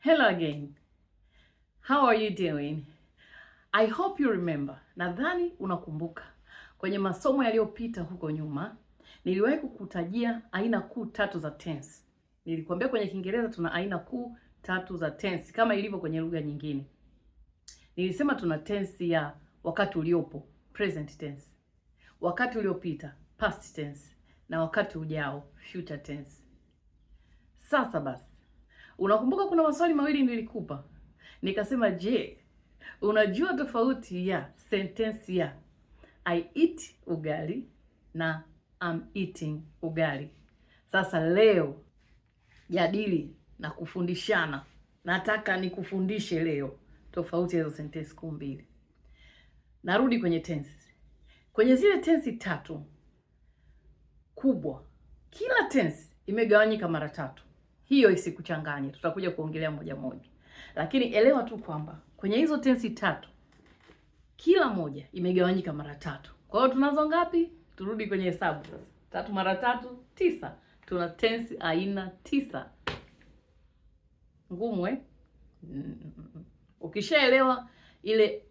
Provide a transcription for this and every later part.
Hello again. How are you doing? I hope you remember. Nadhani unakumbuka. Kwenye masomo yaliyopita huko nyuma, niliwahi kukutajia aina kuu tatu za tense. Nilikwambia kwenye Kiingereza tuna aina kuu tatu za tense kama ilivyo kwenye lugha nyingine. Nilisema tuna tense ya wakati uliopo, present tense. Wakati uliopita, past tense, na wakati ujao, future tense. Sasa basi, unakumbuka kuna maswali mawili nilikupa? Nikasema, je, unajua tofauti ya sentence ya I eat ugali na I'm eating ugali? Sasa leo jadili na kufundishana. Nataka nikufundishe leo tofauti ya hizo sentence kuu mbili. Narudi kwenye tense. Kwenye zile tense tatu kubwa, kila tense imegawanyika mara tatu. Hiyo isikuchanganye, tutakuja kuongelea moja moja. Lakini elewa tu kwamba kwenye hizo tensi tatu kila moja imegawanyika mara tatu. Kwa hiyo tunazo ngapi? Turudi kwenye hesabu sasa. 3 mara 3 9. Tuna tensi aina 9. Ngumu eh? Ukishaelewa ile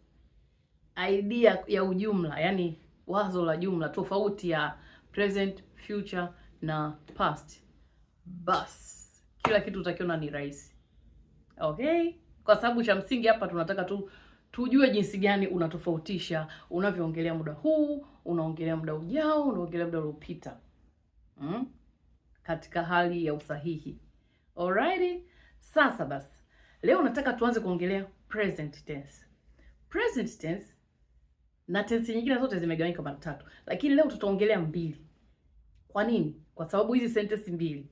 idea ya ujumla, yani wazo la jumla tofauti ya present, future na past, bas kila kitu utakiona ni rahisi. Okay? Kwa sababu cha msingi hapa tunataka tu tujue jinsi gani unatofautisha unavyoongelea muda huu, unaongelea muda ujao, unaongelea muda uliopita. Katika hali ya usahihi. Alrighty? Sasa basi, leo nataka tuanze kuongelea present tense. Present tense na tense nyingine zote zimegawanyika mara tatu, lakini leo tutaongelea mbili. Kwa nini? Kwa sababu hizi sentence mbili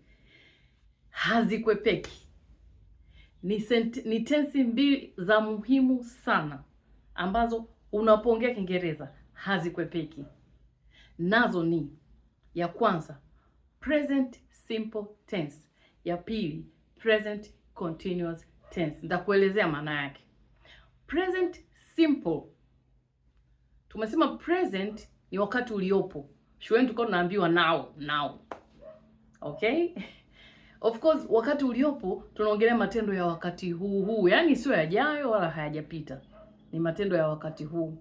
hazikwepeki. Ni tensi mbili za muhimu sana ambazo unapoongea Kiingereza hazikwepeki. Nazo ni ya kwanza present simple tense, ya pili present continuous tense. Nitakuelezea maana yake. Present simple, tumesema present ni wakati uliopo. Shuleni tulikuwa tunaambiwa now. Okay? Of course, wakati uliopo tunaongelea matendo ya wakati huu. Yaani sio yajayo wala hayajapita. Ni matendo ya wakati huu.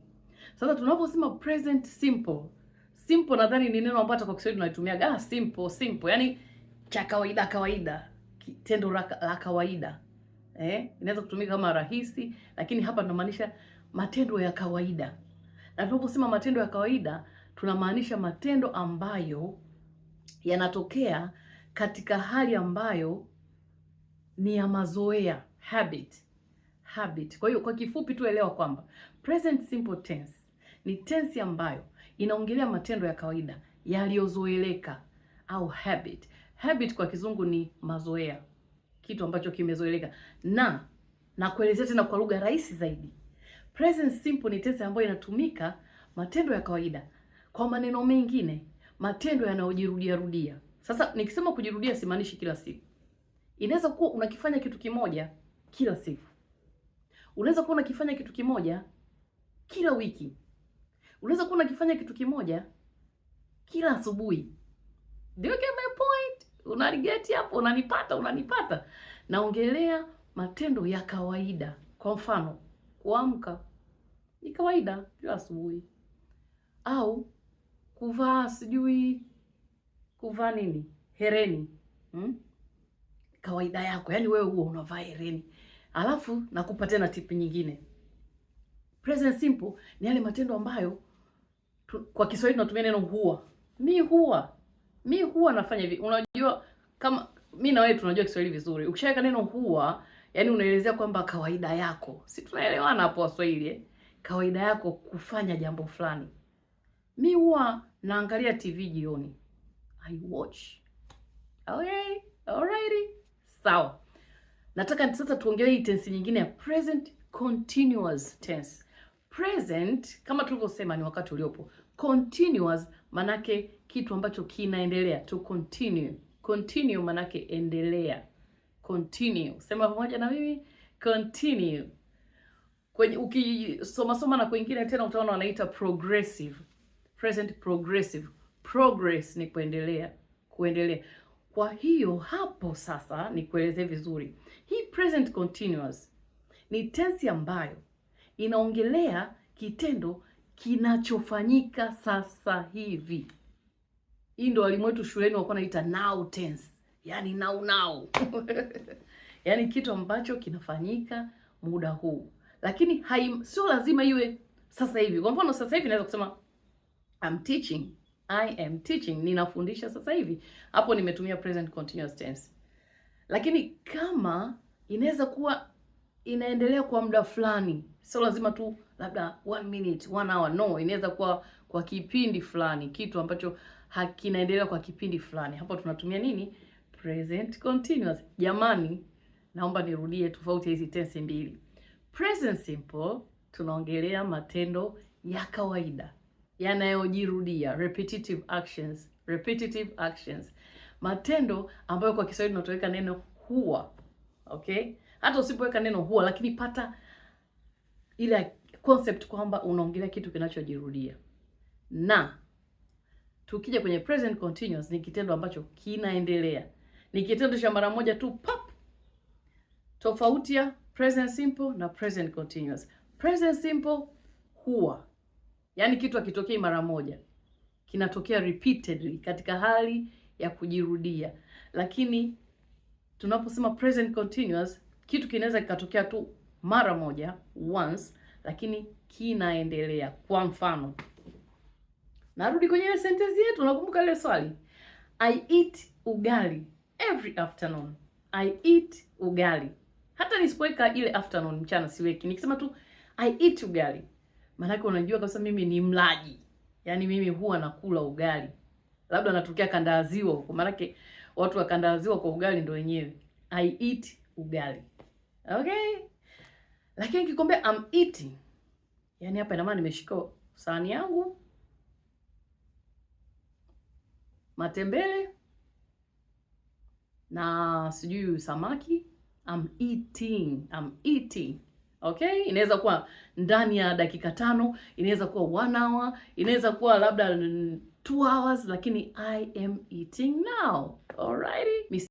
Sasa tunaposema present simple. Simple nadhani ni neno ambalo kwa Kiswahili tunaitumia simple. Yaani cha kawaida. Tendo la kawaida. Inaweza kutumika kama rahisi, lakini hapa tunamaanisha matendo ya kawaida. Na tunaposema matendo ya kawaida, tunamaanisha matendo ambayo yanatokea katika hali ambayo ni ya mazoea, habit. Kwa hiyo kwa kifupi tu elewa kwamba present simple tense ni tense ambayo inaongelea matendo ya kawaida yaliyozoeleka au habit. Habit kwa kizungu ni mazoea, kitu ambacho kimezoeleka. Na kuelezea tena kwa lugha rahisi zaidi, present simple ni tense ambayo inatumika matendo ya kawaida. Kwa maneno mengine, matendo yanayojirudia. Sasa nikisema kujirudia simaanishi kila siku. Inaweza kuwa unakifanya kitu kimoja kila siku. Unaweza kuwa unakifanya kitu kimoja kila wiki. Unaweza kuwa unakifanya kitu kimoja kila asubuhi. Do you get my point? Unanigeti hapo? Unanipata? Naongelea matendo ya kawaida. Kwa mfano, kuamka ni kawaida kila asubuhi. Au kuvaa nini? Hereni. Kawaida yako. Yaani wewe huwa unavaa hereni. Alafu nakupa tena tip nyingine. Present simple ni yale matendo ambayo kwa Kiswahili tunatumia neno huwa. Mi huwa nafanya hivi. Unajua kama mimi na wewe tunajua Kiswahili vizuri. Ukishaweka neno huwa, yani unaelezea kwamba kawaida yako. Si tunaelewana hapo Waswahili Kawaida yako kufanya jambo fulani. Mi huwa naangalia TV jioni. I watch. Okay, alrighty. Sawa. Nataka sasa tuongelee tense nyingine ya present continuous tense. Present kama tulivyosema ni wakati uliopo. Continuous manake kitu ambacho kinaendelea, to continue. Continue manake endelea. Continue. Sema pamoja na mimi, continue. Kwenye ukisoma na kwingine tena utaona wanaita progressive. Present progressive. Progress ni kuendelea. Kwa hiyo hapo sasa nikuelezee vizuri. Hii present continuous ni tense ambayo inaongelea kitendo kinachofanyika sasa hivi. Hii ndo walimu wetu shuleni walikuwa wanaita now tense. Yaani now. Yaani kitu ambacho kinafanyika muda huu. Lakini sio lazima iwe sasa hivi. Kwa mfano sasa hivi naweza kusema I'm teaching. I am teaching. Ninafundisha sasa hivi. Hapo nimetumia present continuous tense. Lakini kama inaweza kuwa inaendelea kwa muda fulani, sio lazima tu labda 1 minute, 1 hour. No, inaweza kuwa kwa kipindi fulani, kitu ambacho hakinaendelea kwa kipindi fulani. Hapo tunatumia nini? Present continuous. Jamani, naomba nirudie tofauti hizi tense mbili. Present simple tunaongelea matendo ya kawaida yanayojirudia, repetitive actions. Matendo ambayo kwa Kiswahili tunatoweka neno huwa. Okay? Hata usipoweka neno huwa, lakini pata ile concept kwamba unaongelea kitu kinachojirudia. Na tukija kwenye present continuous ni kitendo ambacho kinaendelea. Ni kitendo cha mara moja tu pop. Tofauti ya present simple na present continuous. Present simple huwa, yaani kitu hakitokei mara moja, kinatokea repeatedly, katika hali ya kujirudia. Lakini tunaposema present continuous, kitu kinaweza kikatokea tu mara moja, once, lakini kinaendelea. Kwa mfano, narudi kwenye ile sentence yetu, nakumbuka ile swali. I eat ugali every afternoon. I eat ugali. Hata nisipoweka ile afternoon, mchana siweki. Nikisema tu I eat ugali, maana yake unajua kabisa mimi ni mlaji. Yaani mimi huwa nakula ugali. Labda natokea kanda ya Ziwa huko, maana yake watu wa kanda ya Ziwa kwa ugali ndio wenyewe. I eat ugali. Okay? Lakini nikikwambia I'm eating, yaani hapa ina maana nimeshika sahani yangu, matembele na sijui samaki. I'm eating. Okay? Inaweza kuwa ndani ya dakika 5, inaweza kuwa 1 hour, inaweza kuwa labda 2 hours, lakini I am eating now. Alrighty?